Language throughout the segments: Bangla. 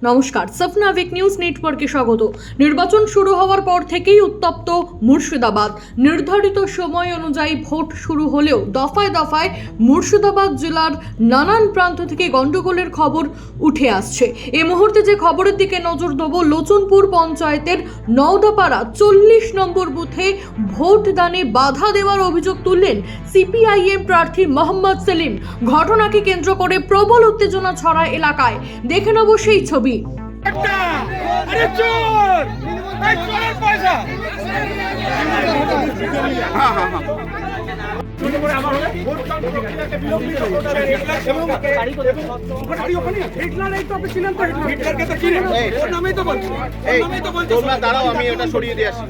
নমস্কার, সফনা উইক নিউজ নেটওয়ার্কে স্বাগত। নির্বাচন শুরু হওয়ার পর থেকেই উত্তপ্ত মুর্শিদাবাদ। নির্ধারিত সময় অনুযায়ী ভোট শুরু হলেও দফায় দফায় মুর্শিদাবাদ জেলার নানান প্রান্ত থেকে গন্ডগোলের খবর উঠে আসছে। এই মুহূর্তে যে খবরের দিকে নজর দেব, লোচনপুর পঞ্চায়েতের নওদাপাড়া 40 নম্বর বুথে ভোট দানে বাধা দেওয়ার অভিযোগ তুললেন সিপিআইএম প্রার্থী মোহাম্মদ সেলিম। ঘটনাকে কেন্দ্র করে প্রবল উত্তেজনা ছড়ায় এলাকায়। দেখে নেব সেই ছবি। দাঁড়াও, আমি ওটা সরিয়ে দিয়ে আসি।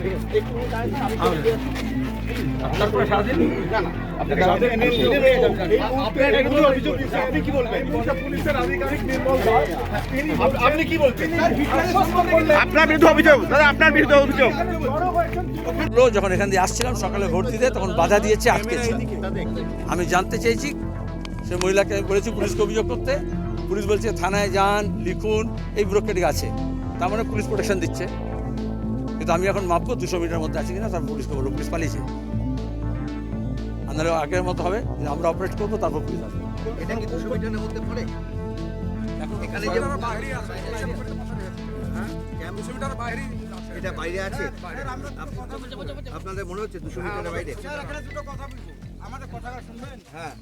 আপনার বিরুদ্ধে অভিযোগ, দাদা আপনার বিরুদ্ধে অভিযোগ। যখন এখান দিয়ে আসছিলাম সকালে ভোট দিতে, তখন বাধা দিয়েছে, আটকেছে। আমি জানতে চেয়েছি, সে মহিলাকে বলেছি পুলিশকে অভিযোগ করতে। পুলিশ বলছে থানায় যান, লিখুন, এই ব্যুরোক্রেটিক আছে। তার মানে পুলিশ প্রোটেকশন দিচ্ছে। কিন্তু আমি এখন মাপবো 200 মিটার মধ্যে আছে কিনা, তারপর পুলিশকে বলবো। পুলিশ পালিয়েছে, নাহলে আগের মতো হবে, আমরা অপারেট করবো, তারপর পুলিশ আসবে। এটা কি 200 মিটারের মধ্যে পড়ে? এখানে যে এটা বাইরে আছে, আপনাদের মনে হচ্ছে 200 মিটারের বাইরে? আমাদের কথাটা শুনবেন? হ্যাঁ,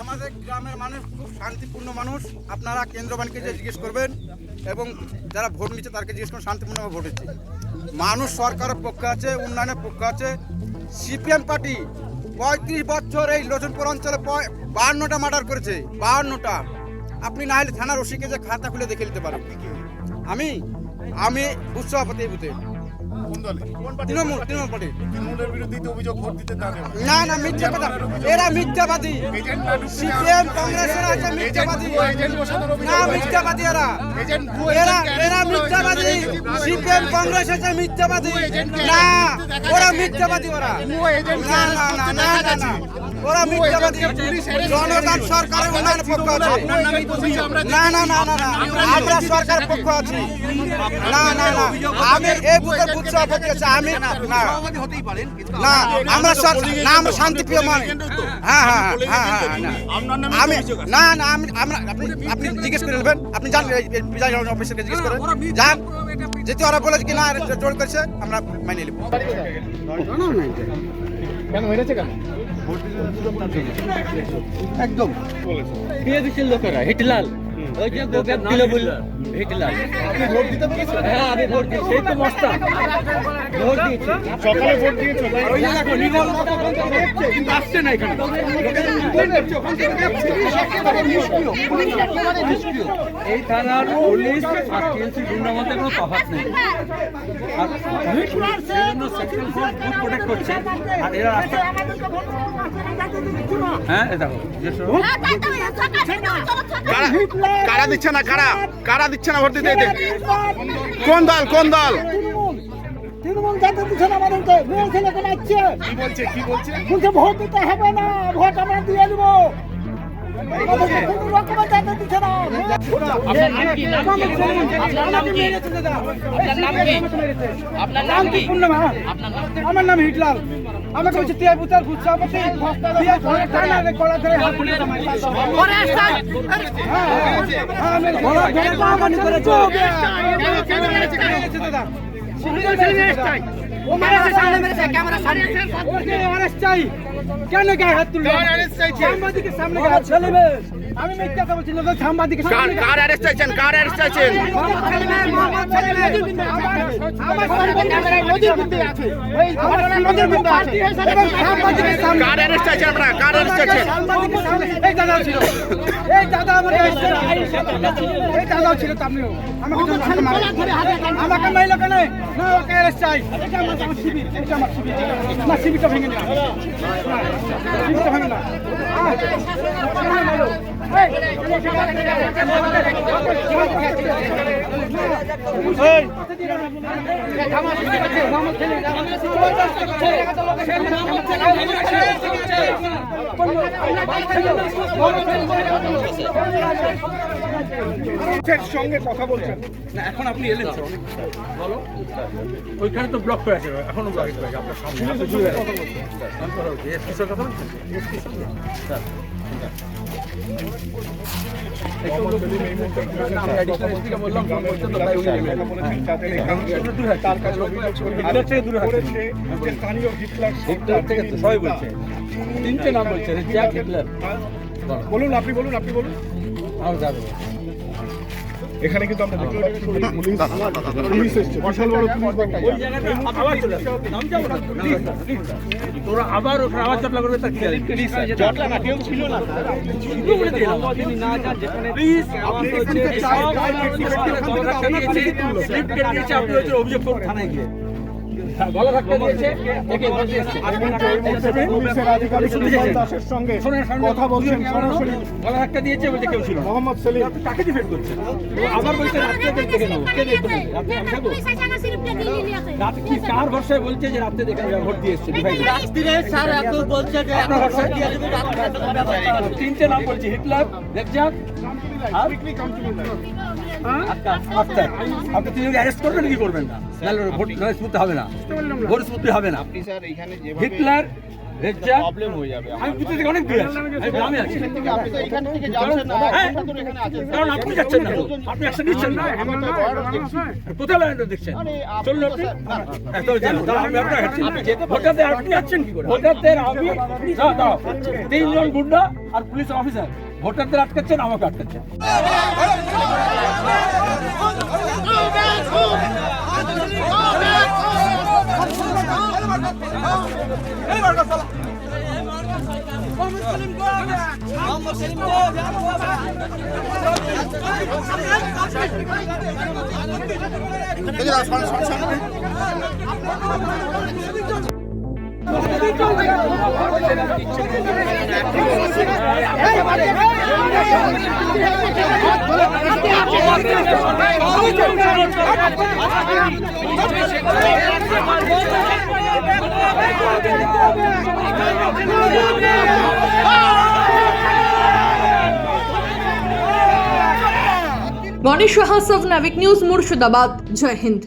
আমাদের গ্রামের মানুষ খুব শান্তিপূর্ণ মানুষ। আপনারা কেন্দ্রবানকে যে জিজ্ঞেস করবেন এবং যারা ভোট নিচ্ছে তাদেরকে জিজ্ঞেস করুন, শান্তিপূর্ণভাবে ভোট হচ্ছে। মানুষ সরকারের পক্ষে আছে, উন্নয়নের পক্ষে আছে। সিপিএম পার্টি 35 বছর এই লোচনপুর অঞ্চলে 52টা মার্ডার করেছে, 52টা। আপনি না হলে থানার ওসিকে যে খাতা খুলে দেখে নিতে পারেন। আমি বুথ সভাপতি এই বুথে। তৃণমূল পার্টি। না না, মিথ্যা কথা, এরা মিথ্যাবাদী। সিপিএম কংগ্রেসের আছে মিথ্যাবাদী। না, মিথ্যাবাদী এরা মিথ্যাবাদী। সিপিএম কংগ্রেস আছে মিথ্যাবাদী। না, ওরা মিথ্যাবাদী। ওরা না না না না না না, ওরা মিথ্যাবাদী। জনগণ সরকারের উন্নয়নের পক্ষ আছে। না না না না না, আমরা সরকারের পক্ষ আছি। না না না, আমি এই বুথের বুথ সভাপতি আছে। আমি না না, আমরা শান্তিপ্রিয় মানুষ। হ্যাঁ হ্যাঁ হ্যাঁ হ্যাঁ, আমি না না, আপনি জিজ্ঞেস করে নেবেন। আপনি যান অফিসারকে জিজ্ঞেস করেন, যান। যেহেতু ওরা বলেছে কি না জোর করেছে, আমরা মানিয়ে নেব। কেন হয়েছে? কেন একদম লোকেরা হিটলাল ওই যে গোব্যাক দিল বলল হিটলাল। ভোট দিতে পেরেছো? হ্যাঁ, আমি ভোট দিই, সেই তো মস্তা ভোট দিয়েছি। সকালে ভোট দিয়েছো, কিন্তু আসছে না এখানে। এই থানার পুলিশ আর টিএমসি গুন্ডার মধ্যে কোনো তফাৎ নেই। আর বিভিন্ন সেকশন ফোর্স বুথ প্রোটেক্ট করছে, আর এরা রাস্তা। হ্যাঁ, দেখো কারা দিচ্ছে না, কারা দিচ্ছে না ভোট দিতে? কোন দল? তৃণমূল যাতে দিচ্ছে না আমাদেরকে, মেয়ে ছেলেকে মারছে। কি বলছে? বলছে ভোট দিতে হবে না, ভোট আমরা দিয়ে দেবো। আমাদেরকে কোনো রকমের যাতে দিচ্ছে না। আমার নাম হিটলাল। আমাকে বলছে টিআই বুথার বুথ সভাপতি। কেন গায়ে হাত তুলবে? সাংবাদিকের সামনে গায়ে হাত তুলবে? আমি মিথ্যা কথা বলছি না, সাংবাদিকের সামনে। কার অ্যারেস্ট চাইছেন? কার অ্যারেস্ট চাইছেন? কার অ্যারেস্ট চাইছেন আপনারা? কার অ্যারেস্ট চাইছেন? এই দাদাও ছিল, এই দাদা আমাকে এই দাদাও ছিল। আপনিও আমাকে মাইল কেন? না, ওকে অ্যারেস্ট চাই। এটা আমার শিবির, এটা আমার শিবির। না, শিবিরটা ভেঙে না, শিবিরটা ভেঙে না। এই সঙ্গে কথা বলছেন না এখন আপনি এলেন তো বলো ওইখানে তো ব্লক করে আছে এখনো ব্লক করে আছে আপনার সামনে আপনি জুড়ে কথা বলছেন আমি কথা বলছি এসপি স্যার কথা বলছেন এসপি স্যার আমি অ্যাডিশনাল এসপিকে বললাম ফোন করতে তো তাই উনি এলেন তার কাছে দূরে করেছে যে স্থানীয় হিটলার থেকে তো সবাই বলছে তিনটে নাম বলছে জ্যাক হিটলার বলুন আপনি বলুন আমার যাবে এখানে কিন্তু আমরা দেখতে পাচ্ছি পুলিশ এসেছে বিশাল বড় পুলিশ বাহিনী ওই জায়গাটা আবার চলে আসবে নাম যাবো না তোরা আবার ওখানে আবার চটলা করবে তার কি আছে জটলা না কেউ ছিল না শুধু বলে দিলাম তিনি না যান যেখানে প্লিজ আমার তো হচ্ছে স্লিপ কেটে দিয়েছে আপনি হচ্ছে অভিযোগ করুন থানায় গিয়ে গলা ধাক্কা দিয়েছে একে বসে এসেছে পুলিশের আধিকারিক সুজন দাসের সঙ্গে কথা বলছেন সরাসরি গলা ধাক্কা দিয়েছে বলছে কেউ ছিল না মোহাম্মদ সেলিম আপনি কাকে ডিফেন্ড করছেন ও আবার বলছে রাত্রে দেখে নেবো কে দেখবে রাত্রে আমি থাকবো রাত কি কার ভরসায় বলছে যে রাত্রে দেখে নেবো ভোট দিয়ে এসছে আপনার ভরসায় তিনটে নাম বলছে হিটলার রেজ্জাক আর আক্তার আপনি তিনজনকে অ্যারেস্ট করবেন কি করবেন না নাহলে ভোট স্মুথ হবে না ভোট স্মুথ হবে না হিটলার রেজ্জাক প্রবলেম হয়ে যাবে আমি ভিতর থেকে অনেক দূরে আছি আমি গ্রামে আছি আপনি তো এখান থেকে যাচ্ছেন না এখানে আছেন কারণ আপনি যাচ্ছেন না আপনি অ্যাকশন নিচ্ছেন না কোথায় লাইন দেখছেন চলুন আপনি এত জানো তাহলে আমি আপনার হাঁটছি ভোটারদের আপনি যাচ্ছেন কি করে ভোটারদের আমি দাও তিনজন গুন্ডা আর পুলিশ অফিসার ভোটারদের আটকাচ্ছেন আমাকে আটকাচ্ছেন গণেশ সাহা, নাভিক নিউজ, মুর্শিদাবাদ। জয় হিন্দ।